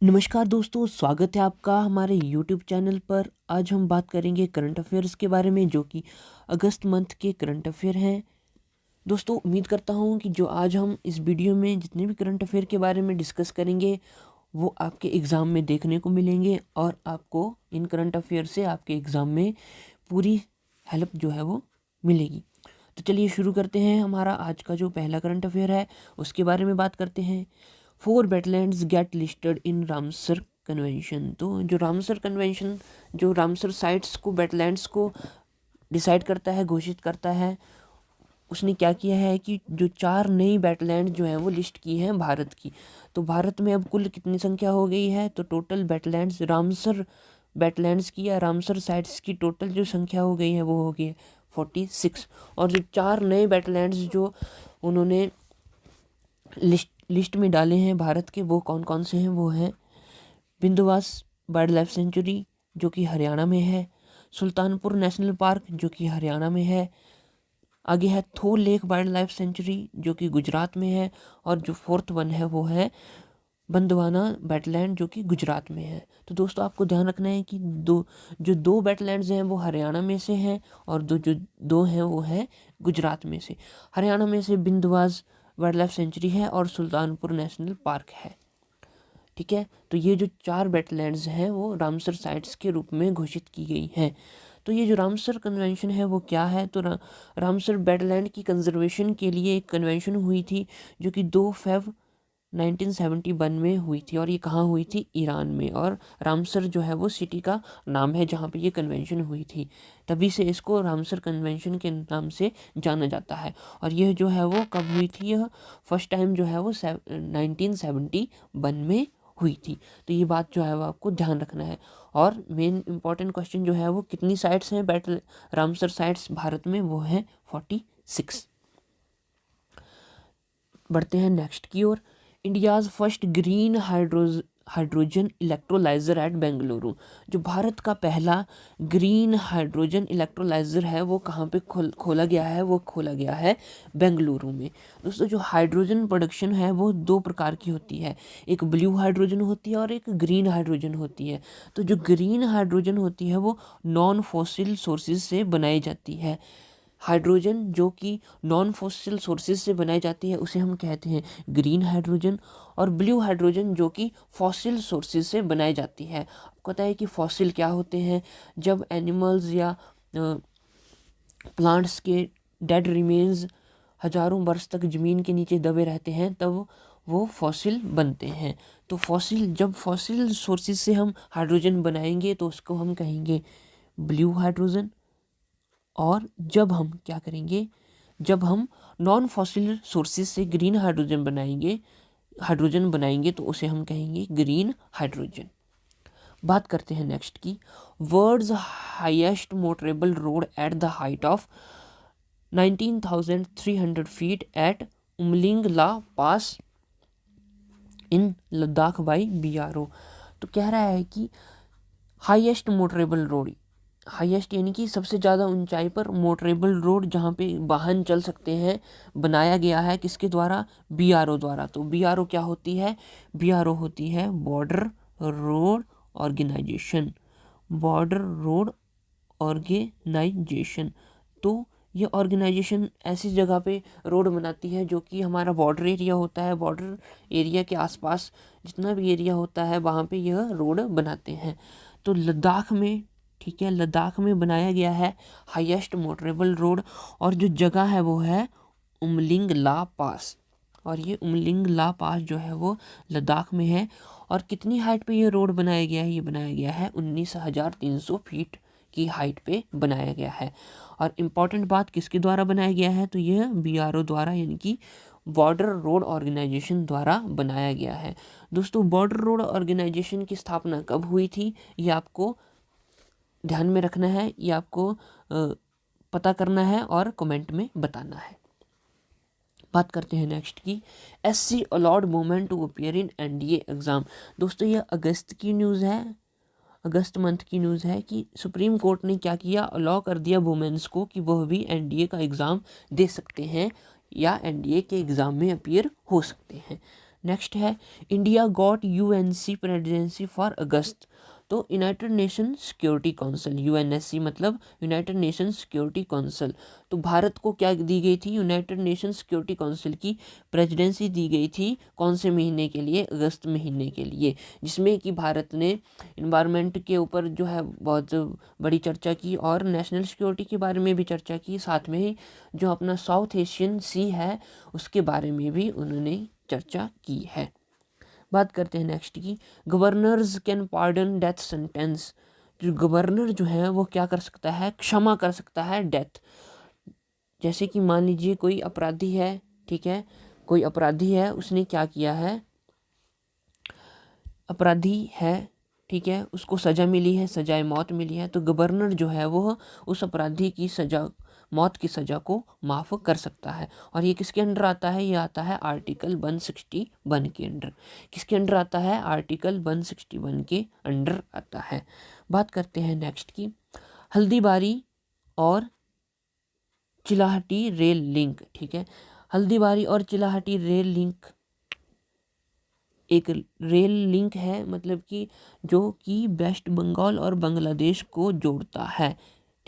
नमस्कार दोस्तों, स्वागत है आपका हमारे यूट्यूब चैनल पर। आज हम बात करेंगे करंट अफेयर्स के बारे में, जो कि अगस्त मंथ के करंट अफेयर हैं। दोस्तों, उम्मीद करता हूं कि जो आज हम इस वीडियो में जितने भी करंट अफेयर के बारे में डिस्कस करेंगे वो आपके एग्ज़ाम में देखने को मिलेंगे और आपको इन करंट अफेयर से आपके एग्ज़ाम में पूरी हेल्प जो है वो मिलेगी। तो चलिए शुरू करते हैं। हमारा आज का जो पहला करंट अफेयर है उसके बारे में बात करते हैं। 4 wetlands get listed in Ramsar convention. तो जो रामसर कन्वेंशन जो रामसर साइट्स को, वेटलैंड्स को डिसाइड करता है, घोषित करता है, उसने क्या किया है कि जो 4 नई वेटलैंड जो है वो लिस्ट की हैं भारत की। तो भारत में अब कुल कितनी संख्या हो गई है? तो टोटल वेटलैंड्स, रामसर वेटलैंड्स की या रामसर साइट्स की टोटल जो संख्या हो गई है वो हो गई है 46। और जो 4 नए वेटलैंड्स जो उन्होंने लिस्ट में डाले हैं भारत के, वो कौन कौन से हैं? वो हैं बिंदुवास वाइल्ड लाइफ सेंचुरी जो कि हरियाणा में है, सुल्तानपुर नेशनल पार्क जो कि हरियाणा में है, आगे है थोल लेक वाइल्ड लाइफ सेंचुरी जो कि गुजरात में है, और जो 4th वन है वो है बंदवाना वेटलैंड जो कि गुजरात में है। तो दोस्तों, आपको ध्यान रखना है कि दो वेटलैंड्स हैं वो हरियाणा में से हैं, और दो हैं वो है गुजरात में से। हरियाणा में से बिंदवास वाइल्ड लाइफ सेंचुरी है और सुल्तानपुर नेशनल पार्क है। ठीक है, तो ये जो 4 वेटलैंड्स हैं वो रामसर साइट्स के रूप में घोषित की गई हैं। तो ये जो रामसर कन्वेंशन है वो क्या है? तो रामसर वेटलैंड की कंजर्वेशन के लिए एक कन्वेंशन हुई थी जो कि 2 फेब 1971 में हुई थी, और ये कहाँ हुई थी? ईरान में। और रामसर जो है वो सिटी का नाम है जहाँ पे ये कन्वेंशन हुई थी, तभी से इसको रामसर कन्वेंशन के नाम से जाना जाता है। और यह जो है वो कब हुई थी? यह फर्स्ट टाइम जो है वो 1971 में हुई थी। तो ये बात जो है वो आपको ध्यान रखना है। और मेन इंपॉर्टेंट क्वेश्चन जो है वो कितनी साइट्स हैं बैटल रामसर साइट्स भारत में? वो है 46। बढ़ते हैं नेक्स्ट की ओर। India's first green hydrogen electrolyser at Bengaluru. जो भारत का पहला ग्रीन हाइड्रोजन इलेक्ट्रोलाइज़र है वो कहाँ पे खोला गया है? वो खोला गया है बेंगलुरु में। दोस्तों, जो हाइड्रोजन प्रोडक्शन है वो 2 प्रकार की होती है, एक ब्लू हाइड्रोजन होती है और एक ग्रीन हाइड्रोजन होती है। तो जो ग्रीन हाइड्रोजन होती है वो नॉन फॉसिल सोर्सेज से बनाई जाती है। हाइड्रोजन जो कि नॉन फॉसिल सोर्सेज से बनाई जाती है उसे हम कहते हैं ग्रीन हाइड्रोजन, और ब्लू हाइड्रोजन जो कि फॉसिल सोर्सेज से बनाई जाती है। आपको पता है कि फॉसिल क्या होते हैं? जब एनिमल्स या प्लांट्स के डेड रिमेन्स हजारों वर्ष तक ज़मीन के नीचे दबे रहते हैं तब वो फॉसिल बनते हैं। तो जब फॉसिल सोर्सेज से हम हाइड्रोजन बनाएंगे तो उसको हम कहेंगे ब्लू हाइड्रोजन। और जब हम क्या करेंगे? जब हम नॉन फॉसिल सोर्सेज से ग्रीन हाइड्रोजन बनाएंगे तो उसे हम कहेंगे ग्रीन हाइड्रोजन। बात करते हैं नेक्स्ट की। World's highest motorable road at the height of 19,300 feet at Umling La pass in Ladakh by BRO। तो कह रहा है कि हाईएस्ट मोटरेबल रोड, हाईएस्ट यानी कि सबसे ज़्यादा ऊंचाई पर मोटरेबल रोड जहाँ पे वाहन चल सकते हैं, बनाया गया है किसके द्वारा? BRO द्वारा। तो BRO क्या होती है? BRO होती है border road organisation. Border road organisation. तो ये ऑर्गेनाइजेशन ऐसी जगह पे रोड बनाती है जो कि हमारा बॉर्डर एरिया होता है। बॉर्डर एरिया के आसपास जितना भी एरिया होता है वहाँ पे यह रोड बनाते हैं। तो लद्दाख में, ठीक है, लद्दाख में बनाया गया है हाईएस्ट मोटरेबल रोड, और जो जगह है वो है उमलिंग ला पास। और ये उमलिंग ला पास जो है वो लद्दाख में है। और कितनी हाइट पे ये रोड बनाया गया है? ये बनाया गया है 19,300 फीट की हाइट पे बनाया गया है। और इम्पॉर्टेंट बात, किसके द्वारा बनाया गया है? तो यह BRO द्वारा, यानी कि बॉर्डर रोड ऑर्गेनाइजेशन द्वारा बनाया गया है। दोस्तों, बॉर्डर रोड ऑर्गेनाइजेशन की स्थापना कब हुई थी ये आपको ध्यान में रखना है, ये आपको पता करना है और कमेंट में बताना है। बात करते हैं नेक्स्ट की। SC allowed women to appear in NDA exam. दोस्तों, ये अगस्त की न्यूज़ है, अगस्त मंथ की न्यूज़ है कि सुप्रीम कोर्ट ने क्या किया? अलाउ कर दिया वुमेन्स को कि वह भी NDA का एग्ज़ाम दे सकते हैं या NDA के एग्ज़ाम में अपीयर हो सकते हैं। नेक्स्ट है India got UNSC presidency for August. तो United Nation Security Council, UNSC मतलब यूनाइटेड नेशन सिक्योरिटी काउंसिल। तो भारत को क्या दी गई थी, यूनाइटेड नेशन सिक्योरिटी काउंसिल की प्रेसिडेंसी दी गई थी। कौन से महीने के लिए, अगस्त महीने के लिए, जिसमें कि भारत ने इन्वायरमेंट के ऊपर जो है बहुत बड़ी चर्चा की और नेशनल सिक्योरिटी के बारे में भी चर्चा की, साथ में ही जो अपना साउथ एशियन सी है उसके बारे में भी उन्होंने चर्चा की है। बात करते हैं नेक्स्ट की, governors can pardon death sentence. जो गवर्नर जो है वो क्या कर सकता है, क्षमा कर सकता है डेथ। जैसे कि मान लीजिए कोई अपराधी है, ठीक है, कोई अपराधी है, उसने क्या किया है, अपराधी है, ठीक है, उसको सज़ा मिली है, सजाए मौत मिली है, तो गवर्नर जो है वो उस अपराधी की सज़ा, मौत की सज़ा को माफ़ कर सकता है। और ये किसके अंडर आता है, ये आता है आर्टिकल 161 के अंडर। किसके अंडर आता है, आर्टिकल 161 के अंडर आता है। बात करते हैं नेक्स्ट की, हल्दीबारी और चिलाहटी रेल लिंक, ठीक है। हल्दीबारी और चिलाहटी रेल लिंक एक रेल लिंक है, मतलब कि जो कि वेस्ट बंगाल और बांग्लादेश को जोड़ता है,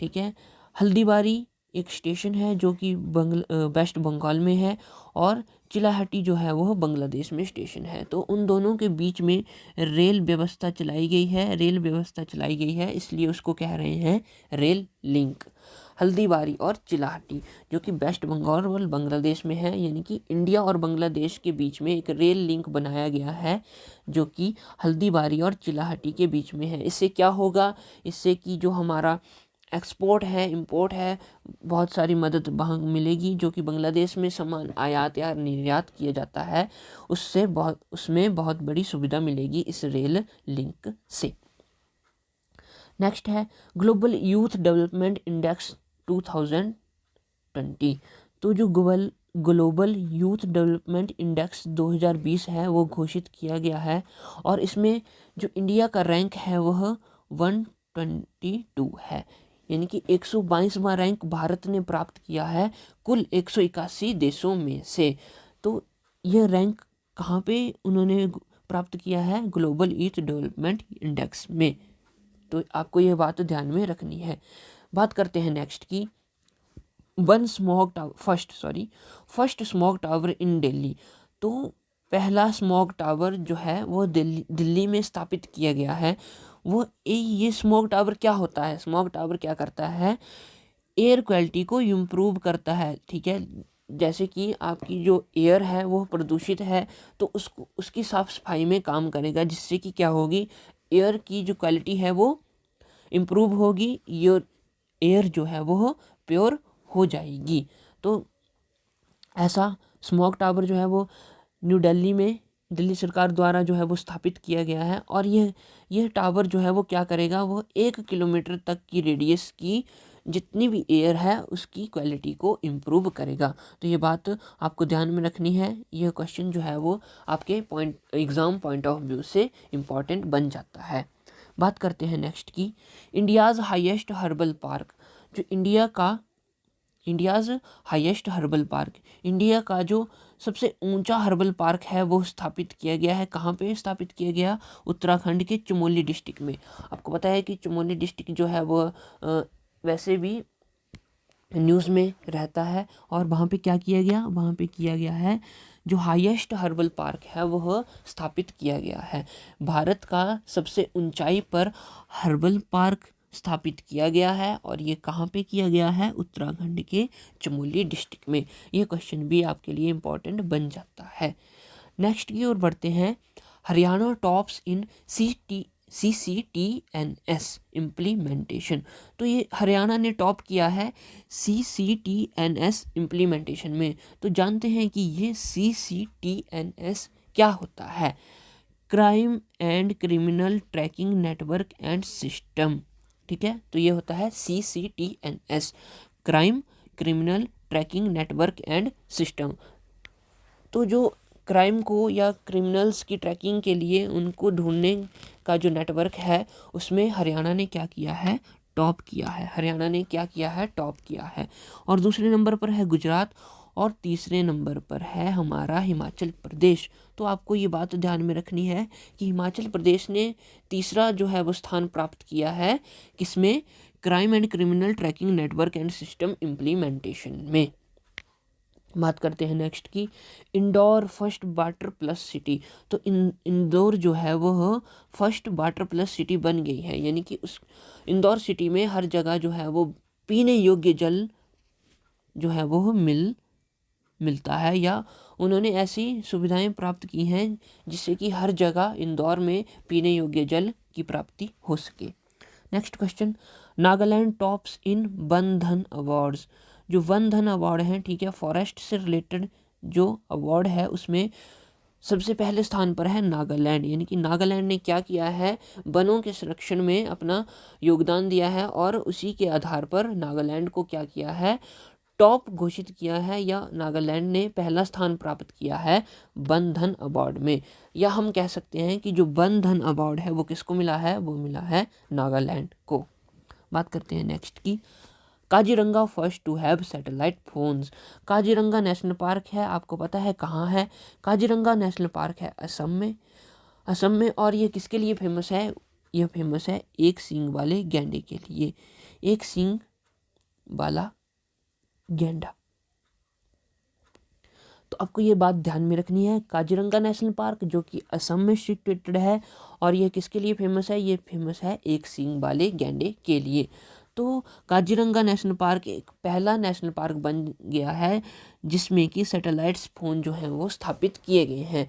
ठीक है। हल्दीबारी एक स्टेशन है जो कि वेस्ट बंगाल में है और चिलाहटी जो है वह बांग्लादेश में स्टेशन है। तो उन दोनों के बीच में रेल व्यवस्था चलाई गई है, रेल व्यवस्था चलाई गई है, इसलिए उसको कह रहे हैं रेल लिंक। हल्दीबारी और चिलाहटी जो कि वेस्ट बंगाल और बांग्लादेश में है, यानी कि इंडिया और बांग्लादेश के बीच में एक रेल लिंक बनाया गया है जो कि हल्दीबारी और चिलाहटी के बीच में है। इससे क्या होगा, इससे कि जो हमारा एक्सपोर्ट है, इंपोर्ट है, बहुत सारी मदद वहाँ मिलेगी। जो कि बांग्लादेश में सामान आयात या निर्यात किया जाता है, उसमें बहुत बड़ी सुविधा मिलेगी इस रेल लिंक से। नेक्स्ट है ग्लोबल यूथ डेवलपमेंट इंडेक्स 2020। तो जो ग्लोबल यूथ डेवलपमेंट इंडेक्स 2020 है वो घोषित किया गया है और इसमें जो इंडिया का रैंक है वह 122 है, यानी कि 122वां रैंक भारत ने प्राप्त किया है कुल 181 देशों में से। तो यह रैंक कहाँ पे उन्होंने प्राप्त किया है, ग्लोबल यूथ डेवलपमेंट इंडेक्स में। तो आपको यह बात ध्यान में रखनी है। बात करते हैं नेक्स्ट की, फर्स्ट स्मॉग टावर इन दिल्ली। तो पहला स्मॉग टावर जो है वो दिल्ली में स्थापित किया गया है। ये स्मॉग टावर क्या होता है, स्मॉग टावर क्या करता है, एयर क्वालिटी को इम्प्रूव करता है, ठीक है। जैसे कि आपकी जो एयर है वो प्रदूषित है तो उसकी साफ सफाई में काम करेगा, जिससे कि क्या होगी, एयर की जो क्वालिटी है वो इम्प्रूव होगी, एयर जो है वो प्योर हो जाएगी। तो ऐसा स्मॉग टावर जो है वो न्यू दिल्ली में दिल्ली सरकार द्वारा जो है वो स्थापित किया गया है। और यह टावर जो है वो क्या करेगा, वो 1 किलोमीटर तक की रेडियस की जितनी भी एयर है उसकी क्वालिटी को इम्प्रूव करेगा। तो ये बात आपको ध्यान में रखनी है। यह क्वेश्चन जो है वो आपके एग्ज़ाम पॉइंट ऑफ व्यू से इम्पॉर्टेंट बन जाता है। बात करते हैं नेक्स्ट की, इंडियाज़ हाईएस्ट हर्बल पार्क। जो India's highest herbal park, India का जो सबसे ऊंचा हर्बल पार्क है वो स्थापित किया गया है। कहाँ पे स्थापित किया गया, उत्तराखंड के चमोली डिस्ट्रिक्ट में। आपको पता है कि चमोली डिस्ट्रिक्ट जो है वो वैसे भी न्यूज़ में रहता है और वहाँ पे क्या किया गया, वहाँ पे किया गया है जो हाईएस्ट हर्बल पार्क है वह स्थापित किया गया है। भारत का सबसे ऊंचाई पर हर्बल पार्क स्थापित किया गया है और ये कहाँ पे किया गया है, उत्तराखंड के चमोली डिस्ट्रिक्ट में। ये क्वेश्चन भी आपके लिए इम्पोर्टेंट बन जाता है। नेक्स्ट की ओर बढ़ते हैं, हरियाणा टॉप्स इन CCTNS इम्प्लीमेंटेशन। तो ये हरियाणा ने टॉप किया है CCTNS इम्प्लीमेंटेशन में। तो जानते हैं कि ये CCTNS क्या होता है, crime and criminal tracking network and system, ठीक है। तो ये होता है CCTNS, crime criminal tracking network and system. तो जो क्राइम को या क्रिमिनल्स की ट्रैकिंग के लिए उनको ढूंढने का जो नेटवर्क है उसमें हरियाणा ने क्या किया है, टॉप किया है। हरियाणा ने क्या किया है, टॉप किया है। और दूसरे नंबर पर है गुजरात और तीसरे नंबर पर है हमारा हिमाचल प्रदेश। तो आपको ये बात ध्यान में रखनी है कि हिमाचल प्रदेश ने तीसरा जो है वो स्थान प्राप्त किया है, किसमें? Crime and criminal tracking network and system implementation में। बात करते हैं नेक्स्ट की, Indore first water plus city. तो इंदौर जो है वह फर्स्ट वाटर प्लस सिटी बन गई है, यानी कि उस इंदौर सिटी में हर जगह जो है वो पीने योग्य जल जो है वो मिलता है, या उन्होंने ऐसी सुविधाएं प्राप्त की हैं जिससे कि हर जगह इंदौर में पीने योग्य जल की प्राप्ति हो सके। Next question, Nagaland tops in one धन अवार्ड्स। जो वन धन अवार्ड हैं, ठीक है, फॉरेस्ट से रिलेटेड जो अवार्ड है उसमें सबसे पहले स्थान पर है नागालैंड। यानी कि नागालैंड ने क्या किया है, वनों के संरक्षण में अपना योगदान दिया है और उसी के आधार पर नागालैंड को क्या किया है, टॉप घोषित किया है, या नागालैंड ने पहला स्थान प्राप्त किया है वन धन अवार्ड में। या हम कह सकते हैं कि जो वन धन अवार्ड है वो किसको मिला है, वो मिला है नागालैंड को। बात करते हैं नेक्स्ट की, Kaziranga first to have satellite phones. Kaziranga national park है, आपको पता है कहाँ है? काजीरंगा नेशनल पार्क है असम में। और ये किसके लिए फेमस है? यह फेमस है एक सींग वाले गैंडे के लिए, एक सींग वाला गैंडा। तो आपको ये बात ध्यान में रखनी है, काजीरंगा नेशनल पार्क जो कि असम में सिचुएटेड है, और ये किसके लिए फेमस है? ये फेमस है एक सींग वाले गैंडे के लिए। तो काजीरंगा नेशनल पार्क एक पहला नेशनल पार्क बन गया है जिसमें कि सैटेलाइट्स फ़ोन जो हैं वो स्थापित किए गए हैं।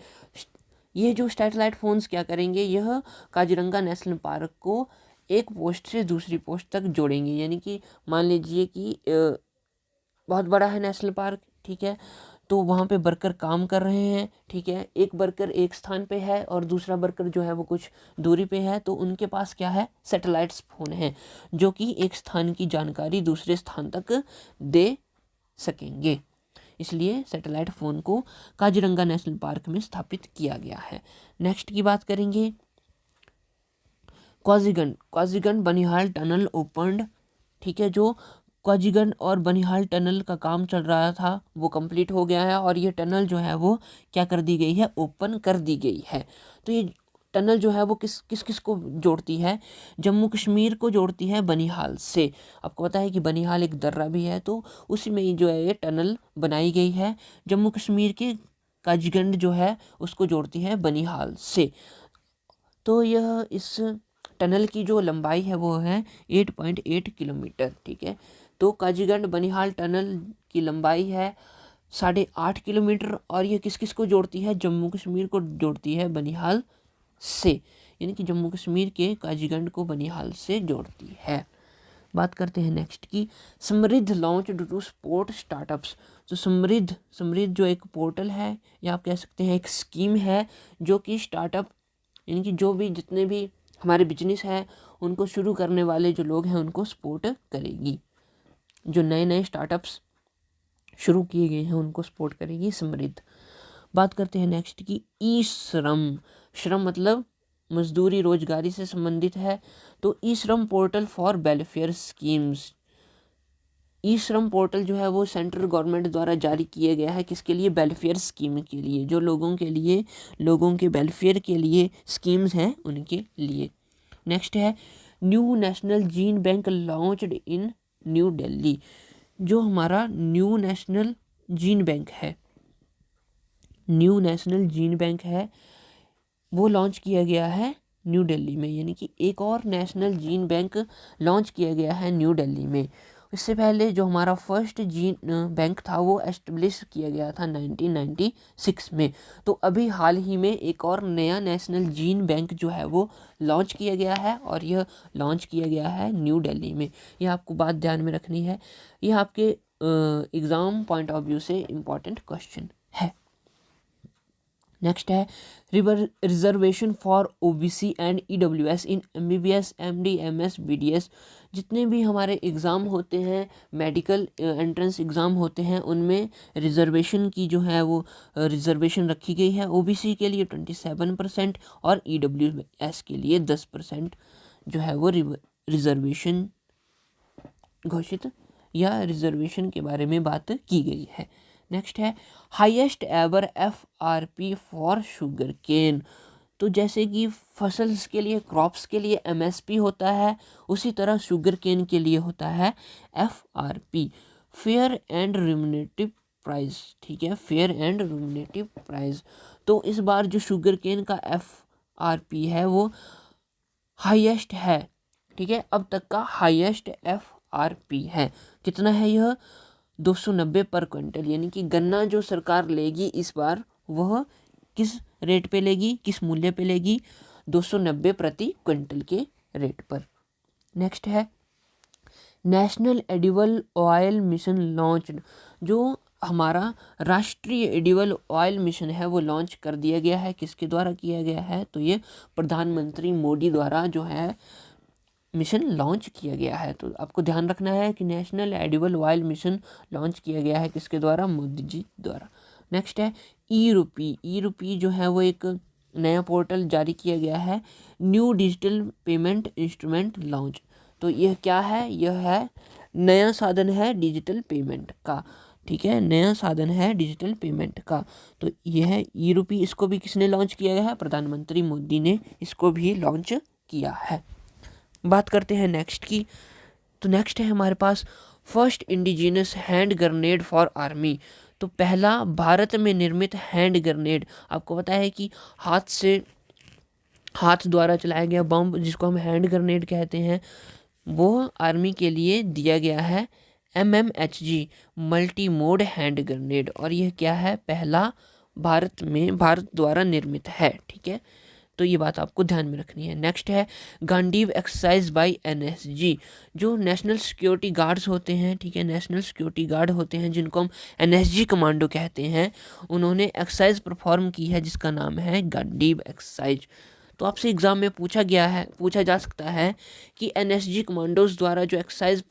ये जो सैटेलाइट फ़ोन्स क्या करेंगे, यह काजीरंगा नेशनल पार्क को एक पोस्ट से दूसरी पोस्ट तक जोड़ेंगे। यानी कि मान लीजिए कि बहुत बड़ा है नेशनल पार्क, ठीक है, तो वहाँ पे वर्कर काम कर रहे हैं, ठीक है, एक वर्कर एक स्थान पे है और दूसरा वर्कर जो है वो कुछ दूरी पे है, तो उनके पास क्या है, सैटेलाइट्स फ़ोन है जो कि एक स्थान की जानकारी दूसरे स्थान तक दे सकेंगे। इसलिए सैटेलाइट फ़ोन को काजीरंगा नेशनल पार्क में स्थापित किया गया है। नेक्स्ट की बात करेंगे, क्वाजीगंड बनिहाल टनल ओपन्ड, ठीक है, जो क्वाजीगंड और बनिहाल टनल का काम चल रहा था वो कंप्लीट हो गया है और ये टनल जो है वो क्या कर दी गई है, ओपन कर दी गई है। तो ये टनल जो है वो किस को जोड़ती है, जम्मू कश्मीर को जोड़ती है बनिहाल से। आपको पता है कि बनिहाल एक दर्रा भी है, तो उसी में जो है ये टनल बनाई गई है, जम्मू कश्मीर के काजीगंड जो है उसको जोड़ती है बनिहाल से। तो यह इस टनल की जो लंबाई है वो है 8.8 किलोमीटर, ठीक है। तो काजीगंड बनिहाल टनल की लंबाई है 8.5 किलोमीटर और ये किस किस को जोड़ती है, जम्मू कश्मीर को जोड़ती है बनिहाल से, यानी कि जम्मू कश्मीर के काजीगंड को बनिहाल से जोड़ती है। बात करते हैं नेक्स्ट की, समृद्ध लॉन्च टू सपोर्ट स्टार्टअप्स। तो समृद्ध जो एक पोर्टल है या आप कह सकते हैं एक स्कीम है जो कि स्टार्टअप यानी कि जो भी जितने भी हमारे बिजनेस है उनको शुरू करने वाले जो लोग हैं उनको सपोर्ट करेगी। जो नए नए स्टार्टअप्स शुरू किए गए हैं उनको सपोर्ट करेगी समृद्ध। बात करते हैं नेक्स्ट की, ई श्रम मतलब मजदूरी रोजगारी से संबंधित है। तो ई श्रम पोर्टल फॉर वेलफेयर स्कीम्स, ई श्रम पोर्टल जो है वो सेंट्रल गवर्नमेंट द्वारा जारी किया गया है, किसके लिए, वेलफेयर स्कीम के लिए, जो लोगों के वेलफेयर के लिए स्कीम्स हैं उनके लिए। नेक्स्ट है, new national gene bank launched in new Delhi. जो हमारा न्यू नेशनल जीन बैंक है वो लॉन्च किया गया है न्यू दिल्ली में, यानी कि एक और नेशनल जीन बैंक लॉन्च किया गया है न्यू दिल्ली में। इससे पहले जो हमारा फर्स्ट जीन बैंक था वो एस्टेब्लिश किया गया था 1996 में। तो अभी हाल ही में एक और नया नेशनल जीन बैंक जो है वो लॉन्च किया गया है और यह लॉन्च किया गया है न्यू दिल्ली में। यह आपको बात ध्यान में रखनी है, यह आपके एग्ज़ाम पॉइंट ऑफ व्यू से इम्पॉर्टेंट क्वेश्चन है। नेक्स्ट है, reservation for OBC and EWS in MBBS MD MS BDS. जितने भी हमारे एग्ज़ाम होते हैं, मेडिकल एंट्रेंस एग्ज़ाम होते हैं, उनमें रिजर्वेशन की जो है वो रिजर्वेशन रखी गई है। ओबीसी के लिए 27% और ईडब्ल्यूएस के लिए 10% जो है वो रिजर्वेशन घोषित या रिजर्वेशन के बारे में बात की गई है। नेक्स्ट है highest ever FRP for sugarcane. तो जैसे कि फसल्स के लिए, क्रॉप्स के लिए MSP होता है, उसी तरह शुगर केन के लिए होता है FRP, फेयर एंड रिम्यूनेटिव प्राइस। ठीक है, फेयर एंड रिम्यूनेटिव प्राइस। तो इस बार जो शुगर केन का FRP है वो हाईएस्ट है। ठीक है, अब तक का हाईएस्ट FRP है। कितना है यह? 290 पर क्विंटल। यानी कि गन्ना जो सरकार लेगी इस बार, वह किस रेट पे लेगी, किस मूल्य पे लेगी? 290 प्रति क्विंटल के रेट पर। नेक्स्ट है national edible oil mission launched. जो हमारा राष्ट्रीय एडिबल ऑयल मिशन है वो लॉन्च कर दिया गया है। किसके द्वारा किया गया है? तो ये प्रधानमंत्री मोदी द्वारा जो है मिशन लॉन्च किया गया है। तो आपको ध्यान रखना है कि national edible oil mission launch किया गया है किसके द्वारा? मोदी जी द्वारा। नेक्स्ट है ई-रूपी। ई-रूपी जो है वो एक नया पोर्टल जारी किया गया है, new digital payment instrument launch. तो यह क्या है? यह है नया साधन है डिजिटल पेमेंट का। ठीक है, नया साधन है डिजिटल पेमेंट का। तो यह है ई-रूपी। इसको भी किसने लॉन्च किया गया है? प्रधानमंत्री मोदी ने इसको भी लॉन्च किया है। बात करते हैं नेक्स्ट की। तो नेक्स्ट है हमारे पास first indigenous hand grenade for army. तो पहला भारत में निर्मित हैंड ग्रेनेड। आपको पता है कि हाथ द्वारा चलाया गया बम, जिसको हम हैंड ग्रेनेड कहते हैं, वो आर्मी के लिए दिया गया है MMHG, multi mode hand grenade. और यह क्या है? पहला भारत द्वारा निर्मित है। ठीक है, तो ये बात आपको ध्यान में रखनी है। नेक्स्ट है गांडीव एक्सरसाइज बाय NSG। जो नेशनल सिक्योरिटी गार्ड्स होते हैं, ठीक है, नेशनल सिक्योरिटी गार्ड होते हैं जिनको हम NSG कमांडो कहते हैं, उन्होंने एक्सरसाइज परफॉर्म की है जिसका नाम है गांडीव एक्सरसाइज। तो आपसे एग्जाम में पूछा जा सकता है कि NSG कमांडोज द्वारा जो एक्सरसाइज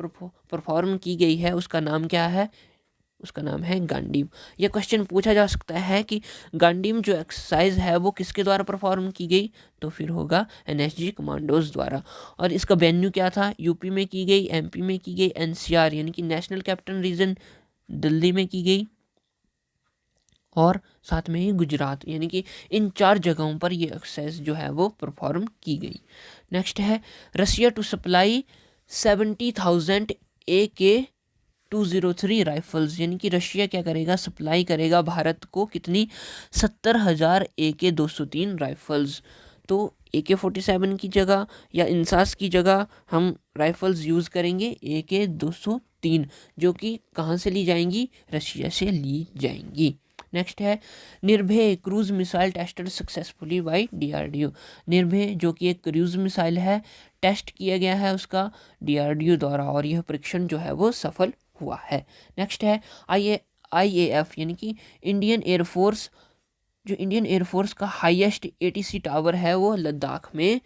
परफॉर्म की गई है उसका नाम क्या है? उसका नाम है गांडीव। यह क्वेश्चन पूछा जा सकता है कि गांडीव जो एक्सरसाइज है वो किसके द्वारा परफॉर्म की गई? तो फिर होगा NSG कमांडोज द्वारा। और इसका वेन्यू क्या था? यूपी में की गई, MP में की गई, NCR यानी कि नेशनल कैपिटल रीजन दिल्ली में की गई, और साथ में ही गुजरात, यानी कि इन 4 जगहों पर ये एक्सरसाइज जो है वो परफॉर्म की गई। नेक्स्ट है Russia to supply 70,000 AK-203 rifles. यानी कि रशिया क्या करेगा? सप्लाई करेगा भारत को कितनी? 70,000 AK-203 राइफल्स। तो AK-47 की जगह या इंसास की जगह हम राइफल्स यूज़ करेंगे AK-203, जो कि कहाँ से ली जाएंगी? रशिया से ली जाएंगी। नेक्स्ट है Nirbhay cruise missile tested successfully by DRDO। Nirbhay जो कि एक क्रूज मिसाइल है, टेस्ट किया गया है उसका DRDO द्वारा, और यह परीक्षण जो है वो सफल हुआ है। नेक्स्ट है IAF यानी कि इंडियन एयरफोर्स। जो इंडियन एयरफोर्स का हाईएस्ट ATC टावर है वो लद्दाख में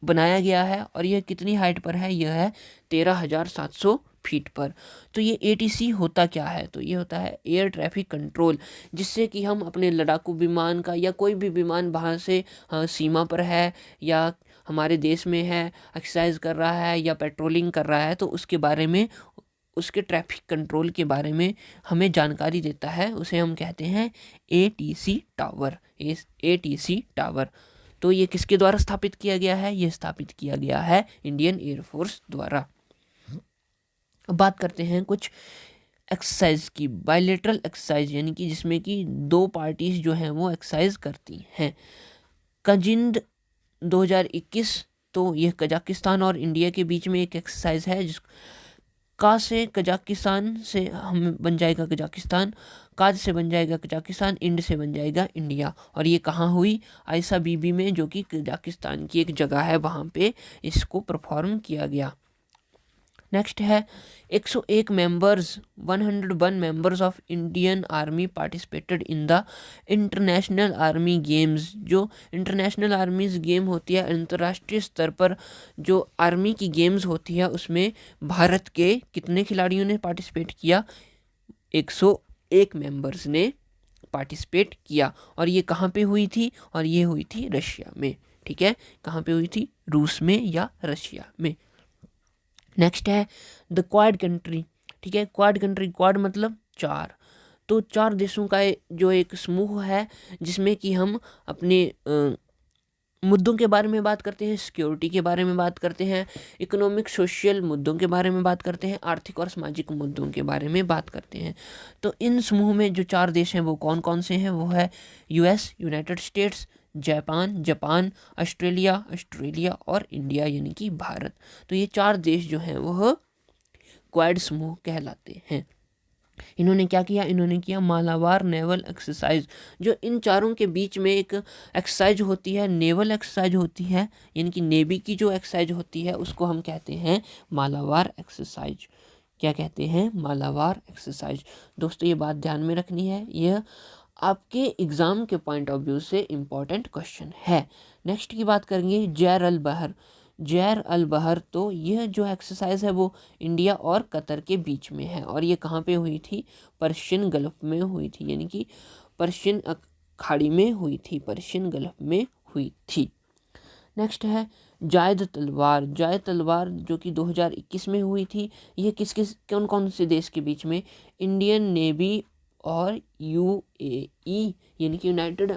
बनाया गया है, और यह कितनी हाइट पर है? यह है 13,700 फीट पर। तो ये ATC होता क्या है? तो ये होता है एयर ट्रैफिक कंट्रोल, जिससे कि हम अपने लड़ाकू विमान का या कोई भी विमान बाहर से सीमा पर है या हमारे देश में है, एक्सरसाइज कर रहा है या पेट्रोलिंग कर रहा है, तो उसके बारे में, उसके ट्रैफिक कंट्रोल के बारे में हमें जानकारी देता है। उसे हम कहते हैं ATC टावर। ATC tower. तो ये किसके द्वारा स्थापित किया गया है? ये स्थापित किया गया है इंडियन एयरफोर्स द्वारा। अब बात करते हैं कुछ एक्सरसाइज की। बायलेटरल एक्सरसाइज यानी कि जिसमें कि 2 पार्टीज जो हैं वो एक्सरसाइज करती हैं। कजिंड 2021। तो यह कजाकिस्तान और इंडिया के बीच में एक एक्सरसाइज है। का से कजाकिस्तान से हम बन जाएगा कजाकिस्तान, काज से बन जाएगा कजाकिस्तान, इंड से बन जाएगा इंडिया। और ये कहाँ हुई? आयसा बीबी में, जो कि कजाकिस्तान की एक जगह है, वहाँ पे इसको परफॉर्म किया गया। नेक्स्ट है 101 members 101 members of Indian army participated in the international army games. जो इंटरनेशनल आर्मीज गेम होती है, अंतर्राष्ट्रीय स्तर पर जो आर्मी की गेम्स होती है, उसमें भारत के कितने खिलाड़ियों ने पार्टिसिपेट किया? 101 मेंबर्स ने पार्टिसिपेट किया। और ये कहाँ पे हुई थी? और ये हुई थी रशिया में। ठीक है, कहाँ पे हुई थी? रूस में या रशिया में। नेक्स्ट है द क्वाड कंट्री। ठीक है, क्वाड कंट्री, क्वाड मतलब 4। तो 4 देशों का जो एक समूह है जिसमें कि हम अपने मुद्दों के बारे में बात करते हैं, सिक्योरिटी के बारे में बात करते हैं, इकोनॉमिक सोशल मुद्दों के बारे में बात करते हैं, आर्थिक और सामाजिक मुद्दों के बारे में बात करते हैं। तो इन समूह में जो 4 देश हैं वो कौन कौन से हैं? वो है US, United states, Japan, Australia और इंडिया यानी कि भारत। तो ये 4 देश जो हैं वह क्वाड समूह कहलाते हैं। इन्होंने क्या किया? इन्होंने किया मालाबार नेवल एक्सरसाइज। जो इन चारों के बीच में एक एक्सरसाइज होती है, नेवल एक्सरसाइज होती है, यानी कि नेवी की जो एक्सरसाइज होती है उसको हम कहते हैं मालाबार एक्सरसाइज। क्या कहते हैं? मालाबार एक्सरसाइज। दोस्तों ये बात ध्यान में रखनी है, यह आपके एग्जाम के पॉइंट ऑफ व्यू से इम्पॉर्टेंट क्वेश्चन है। नेक्स्ट की बात करेंगे जैर अल बहर। तो यह जो एक्सरसाइज है वो इंडिया और कतर के बीच में है और ये कहाँ पे हुई थी? पर्शियन गल्फ में हुई थी, यानी कि पर्शियन खाड़ी में हुई थी, पर्शियन गल्फ में हुई थी। नेक्स्ट है जायद तलवार जो कि 2021 में हुई थी। यह कौन कौन से देश के बीच में? इंडियन नेवी और यूएई यानी कि यूनाइटेड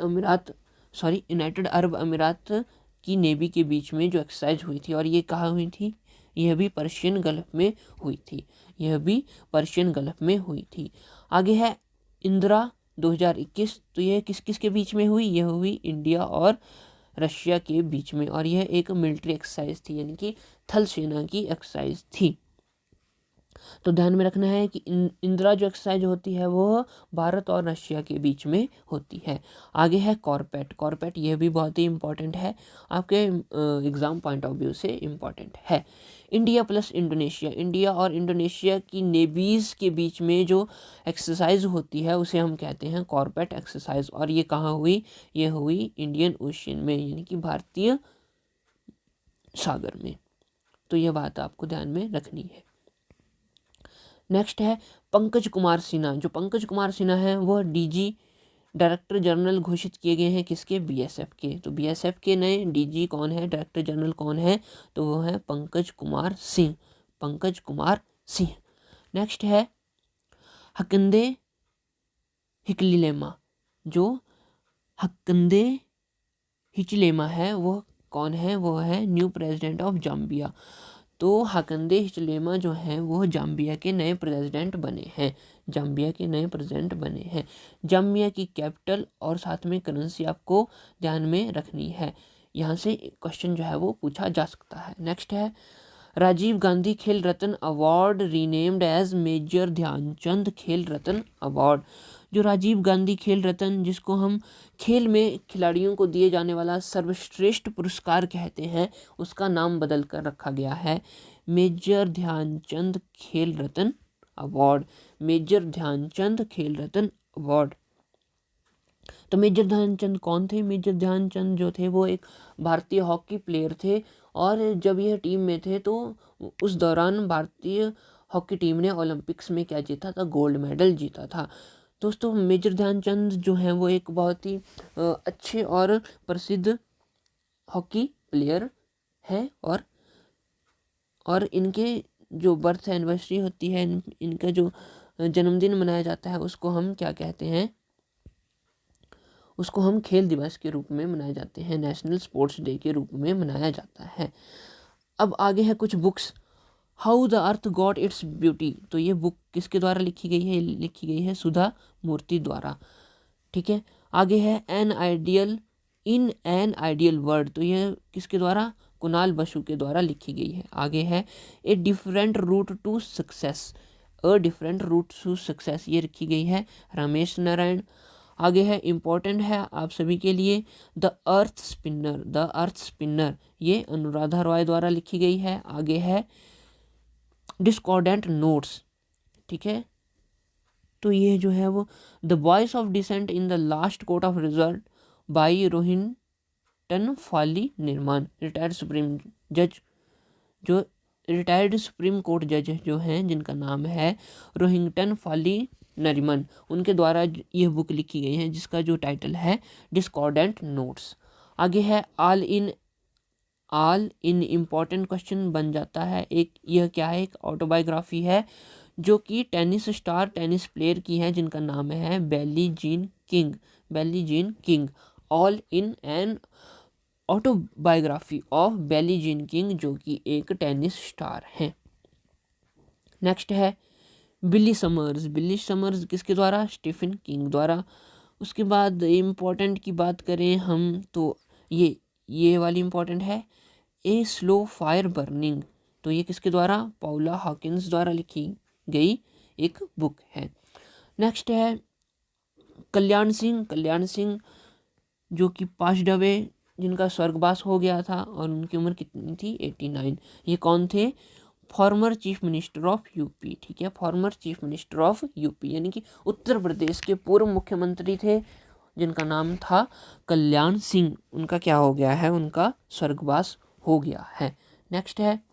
अरब अमीरात की नेवी के बीच में जो एक्सरसाइज हुई थी। और ये कहाँ हुई थी? यह भी पर्शियन गल्फ में हुई थी। आगे है इंदिरा 2021। तो यह किस किस के बीच में हुई? यह हुई इंडिया और रशिया के बीच में और यह एक मिलिट्री एक्सरसाइज थी, यानी कि थल सेना की एक्सरसाइज थी। तो ध्यान में रखना है कि इंदिरा जो एक्सरसाइज होती है वो भारत और रशिया के बीच में होती है। आगे है कॉर्पेट। यह भी बहुत ही इम्पोर्टेंट है, आपके एग्जाम पॉइंट ऑफ व्यू से इम्पोर्टेंट है। इंडिया और इंडोनेशिया की नेवीज के बीच में जो एक्सरसाइज होती है उसे हम कहते हैं कॉर्पेट एक्सरसाइज। और ये कहाँ हुई? ये हुई इंडियन ओशियन में, यानी कि भारतीय सागर में। तो यह बात आपको ध्यान में रखनी है। नेक्स्ट है पंकज कुमार सिन्हा। जो पंकज कुमार सिन्हा है वह डीजी डायरेक्टर जनरल घोषित किए गए हैं। किसके? बीएसएफ के। तो बीएसएफ के नए डीजी कौन है, डायरेक्टर जनरल कौन है? तो वो है पंकज कुमार सिंह। नेक्स्ट है हकंदे हिचलेमा। जो हकंदे हिचलेमा है वह कौन है? वो है न्यू प्रेसिडेंट ऑफ जाम्बिया। तो हकंदे हिचलेमा जो हैं वो जाम्बिया के नए प्रेसिडेंट बने हैं। जाम्बिया की कैपिटल और साथ में करेंसी आपको ध्यान में रखनी है, यहाँ से क्वेश्चन जो है वो पूछा जा सकता है। नेक्स्ट है Rajiv Gandhi Khel Ratna award renamed as Major Dhyanchand Khel Ratna award. जो राजीव गांधी खेल रत्न, जिसको हम खेल में खिलाड़ियों को दिए जाने वाला सर्वश्रेष्ठ पुरस्कार कहते हैं, उसका नाम बदल कर रखा गया है मेजर ध्यानचंद खेल रत्न अवार्ड। तो मेजर ध्यानचंद कौन थे? मेजर ध्यानचंद जो थे वो एक भारतीय हॉकी प्लेयर थे और जब यह टीम में थे तो उस दौरान भारतीय हॉकी टीम ने ओलंपिक्स में क्या जीता था? गोल्ड मेडल जीता था। दोस्तों मेजर ध्यानचंद जो हैं वो एक बहुत ही अच्छे और प्रसिद्ध हॉकी प्लेयर हैं और इनके जो बर्थ एनिवर्सरी होती है, इनका जो जन्मदिन मनाया जाता है उसको हम क्या कहते हैं? उसको हम खेल दिवस के रूप में मनाए जाते हैं, नेशनल स्पोर्ट्स डे के रूप में मनाया जाता है। अब आगे है कुछ books. How the earth got its beauty. तो ये बुक किसके द्वारा लिखी गई है? लिखी गई है सुधा मूर्ति द्वारा। ठीक है। आगे है इन एन आइडियल वर्ल्ड। तो ये किसके द्वारा? कुणाल बसु के द्वारा लिखी गई है। आगे है a different route to success. ये लिखी गई है रमेश नारायण। आगे है इम्पोर्टेंट है आप सभी के लिए द अर्थ स्पिनर। ये अनुराधा रॉय द्वारा लिखी गई है। आगे है डिस्कॉर्डेंट नोट्स। ठीक है। तो ये जो है वो the voice of dissent in the last court of result by Rohinton Fali Nariman. Retired supreme court जज जो हैं जिनका नाम है रोहिंटन फॉली नरिमन, उनके द्वारा यह बुक लिखी गई है जिसका जो टाइटल है डिस्कॉर्डेंट नोट्स। आगे है ऑल इन इम्पॉर्टेंट क्वेश्चन बन जाता है एक। यह क्या है? एक ऑटोबायोग्राफी है जो कि टेनिस स्टार टेनिस प्लेयर की है, जिनका नाम है Billie Jean King. Billie Jean King, all in an autobiography of Billie Jean King, जो कि एक टेनिस स्टार हैं। नेक्स्ट है बिली समर्स। बिली समर्स किसके द्वारा? स्टीफन किंग द्वारा। उसके बाद इम्पोर्टेंट की बात करें हम तो ये वाली इम्पोर्टेंट है, ए स्लो फायर बर्निंग। तो ये किसके द्वारा? पाउला हॉकिंस द्वारा लिखी गई एक बुक है। नेक्स्ट है कल्याण सिंह। कल्याण सिंह जो कि पास्ड अवे, जिनका स्वर्गवास हो गया था, और उनकी उम्र कितनी थी? 89। ये कौन थे? Former chief minister of UP. ठीक है, former chief minister of UP, यानी कि उत्तर प्रदेश के पूर्व मुख्यमंत्री थे, जिनका नाम था कल्याण सिंह। उनका क्या हो गया है? उनका स्वर्गवास हो गया है। नेक्स्ट है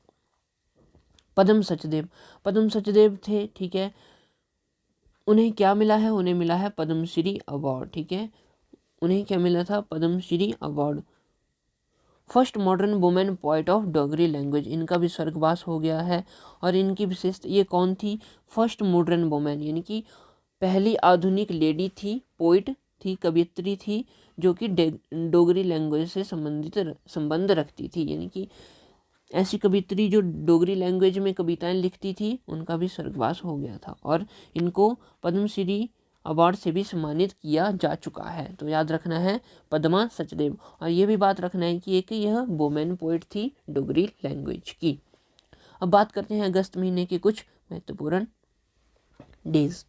पद्म सचदेव। पद्म सचदेव थे, ठीक है, उन्हें क्या मिला है? उन्हें मिला है पद्मश्री अवार्ड। ठीक है, उन्हें क्या मिला था? Padma Shri award. First modern women poet of Dogri language, इनका भी स्वर्गवास हो गया है। और इनकी विशेषता, ये कौन थी? फर्स्ट मॉडर्न वुमेन, यानी कि पहली आधुनिक लेडी थी, पोइट थी, कवियत्री थी, जो कि डोगरी लैंग्वेज से संबंध रखती थी, यानी कि ऐसी कवियत्री जो डोगरी लैंग्वेज में कविताएं लिखती थी, उनका भी स्वर्गवास हो गया था। और इनको पद्मश्री अवार्ड से भी सम्मानित किया जा चुका है। तो याद रखना है पद्मा सचदेव। और ये भी बात रखना है कि एक यह वुमेन पोइट थी डोगरी लैंग्वेज की। अब बात करते हैं अगस्त महीने के कुछ महत्वपूर्ण डेज।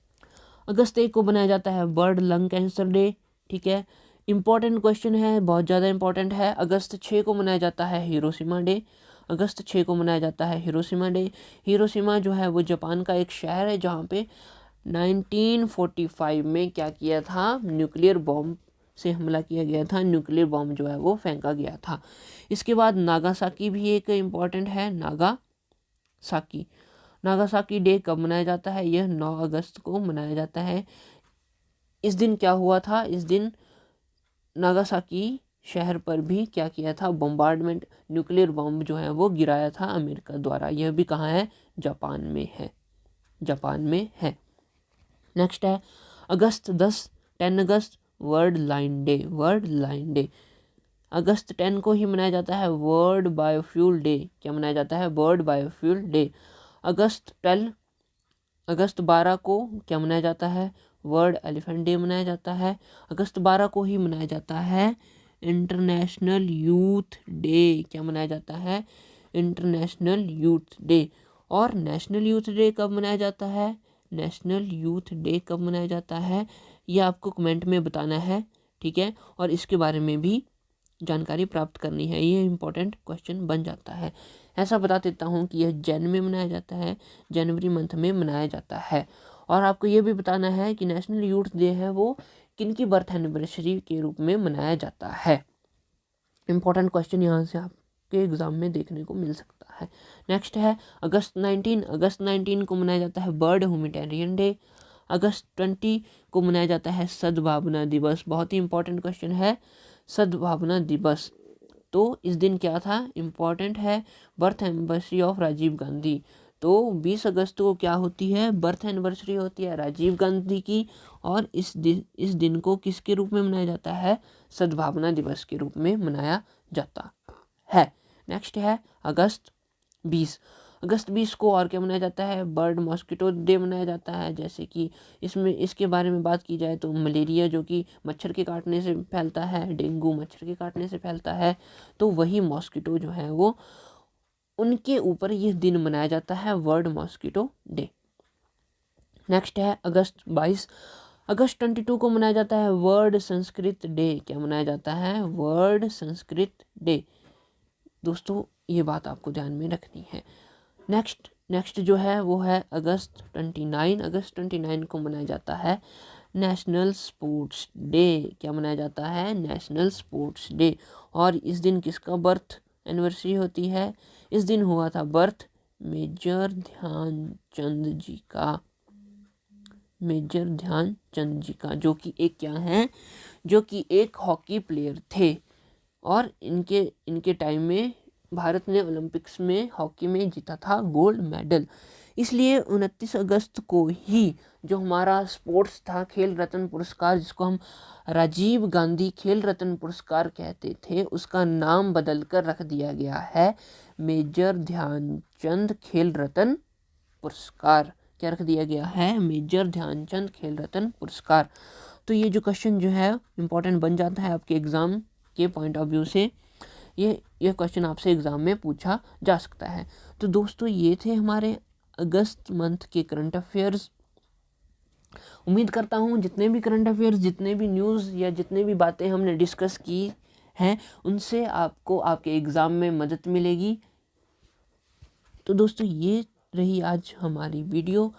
अगस्त 1 को बनाया जाता है वर्ल्ड लंग कैंसर डे। ठीक है, इंपॉर्टेंट क्वेश्चन है, बहुत ज़्यादा इंपॉर्टेंट है। अगस्त 6 को मनाया जाता है हिरोशिमा डे। अगस्त 6 को मनाया जाता है हिरोशिमा डे। हिरोशिमा जो है वो जापान का एक शहर है, जहाँ पे 1945 में क्या किया था? न्यूक्लियर बॉम्ब से हमला किया गया था, न्यूक्लियर बॉम्ब जो है वो फेंका गया था। इसके बाद नागासाकी भी एक इम्पॉर्टेंट है, नागासाकी। नागासाकी डे कब मनाया जाता है? यह 9 अगस्त को मनाया जाता है। इस दिन क्या हुआ था? इस दिन नागासाकी शहर पर भी क्या किया था? बम्बार्डमेंट, न्यूक्लियर बॉम्ब जो है वो गिराया था अमेरिका द्वारा। यह भी कहाँ है? जापान में है, जापान में है। नेक्स्ट है अगस्त 10 अगस्त world lion day. World lion day अगस्त 10 को ही मनाया जाता है वर्ल्ड बायोफ्यूल डे। क्या मनाया जाता है? World biofuel day. अगस्त 12 को क्या मनाया जाता है? वर्ल्ड एलिफेंट डे मनाया जाता है। अगस्त 12 को ही मनाया जाता है इंटरनेशनल यूथ डे। क्या मनाया जाता है? International youth day. और नेशनल यूथ डे कब मनाया जाता है? नेशनल यूथ डे कब मनाया जाता है, ये आपको कमेंट में बताना है। ठीक है, और इसके बारे में भी जानकारी प्राप्त करनी है, ये इंपॉर्टेंट क्वेश्चन बन जाता है। ऐसा बता देता हूँ कि यह जैन में मनाया जाता है, जनवरी मंथ में मनाया जाता है। और आपको ये भी बताना है कि नेशनल यूथ डे है वो किनकी बर्थ एनिवर्सरी के रूप में मनाया जाता है। इंपॉर्टेंट क्वेश्चन यहाँ से आपके एग्जाम में देखने को मिल सकता है। नेक्स्ट है अगस्त 19। अगस्त 19 को मनाया जाता है वर्ल्ड ह्यूमैनिटेरियन डे। अगस्त 20 को मनाया जाता है सद्भावना दिवस। बहुत ही इंपॉर्टेंट क्वेश्चन है, सद्भावना दिवस। तो इस दिन क्या था? इम्पॉर्टेंट है, birth anniversary of Rajiv Gandhi. तो 20 अगस्त को क्या होती है? बर्थ एनिवर्सरी होती है राजीव गांधी की। और इस दिन को किसके रूप में मनाया जाता है? सद्भावना दिवस के रूप में मनाया जाता है। नेक्स्ट है अगस्त 20। अगस्त 20 को और क्या मनाया जाता है? बर्ड मॉस्किटो डे मनाया जाता है। जैसे कि इसके बारे में बात की जाए तो मलेरिया जो कि मच्छर के काटने से फैलता है, डेंगू मच्छर के काटने से फैलता है, तो वही मॉस्किटो जो है वो, उनके ऊपर यह दिन मनाया जाता है, वर्ल्ड मॉस्किटो डे। नेक्स्ट है अगस्त 22। अगस्त 22 को मनाया जाता है वर्ल्ड संस्कृत डे। क्या मनाया जाता है? World Sanskrit day. दोस्तों ये बात आपको ध्यान में रखनी है। नेक्स्ट जो है वो है अगस्त 29। अगस्त 29 को मनाया जाता है नेशनल स्पोर्ट्स डे। क्या मनाया जाता है? National sports day. और इस दिन किसका बर्थ एनिवर्सरी होती है? इस दिन हुआ था बर्थ मेजर ध्यानचंद जी का। मेजर ध्यानचंद जी का, जो कि एक क्या है? जो कि एक हॉकी प्लेयर थे। और इनके टाइम में भारत ने ओलंपिक्स में हॉकी में जीता था गोल्ड मेडल। इसलिए 29 अगस्त को ही जो हमारा स्पोर्ट्स था, खेल रत्न पुरस्कार, जिसको हम राजीव गांधी खेल रत्न पुरस्कार कहते थे, उसका नाम बदल कर रख दिया गया है मेजर ध्यानचंद खेल रत्न पुरस्कार। क्या रख दिया गया है? मेजर ध्यानचंद खेल रत्न पुरस्कार। तो ये जो क्वेश्चन जो है इम्पोर्टेंट बन जाता है आपके एग्ज़ाम के पॉइंट ऑफ व्यू से। ये क्वेश्चन आपसे एग्ज़ाम में पूछा जा सकता है। तो दोस्तों ये थे हमारे अगस्त मंथ के करंट अफेयर्स। उम्मीद करता हूँ जितने भी करंट अफेयर्स, जितने भी न्यूज़ या जितने भी बातें हमने डिस्कस की हैं, उनसे आपको आपके एग्ज़ाम में मदद मिलेगी। तो दोस्तों ये रही आज हमारी वीडियो।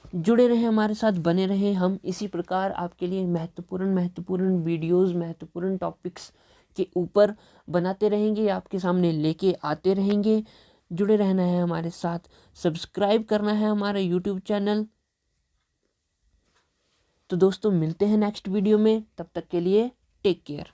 जुड़े रहें हमारे साथ, बने रहें। हम इसी प्रकार आपके लिए महत्वपूर्ण वीडियोस, महत्वपूर्ण टॉपिक्स के ऊपर बनाते रहेंगे, आपके सामने लेके आते रहेंगे। जुड़े रहना है हमारे साथ, सब्सक्राइब करना है हमारा यूट्यूब चैनल। तो दोस्तों मिलते हैं नेक्स्ट वीडियो में, तब तक के लिए टेक केयर।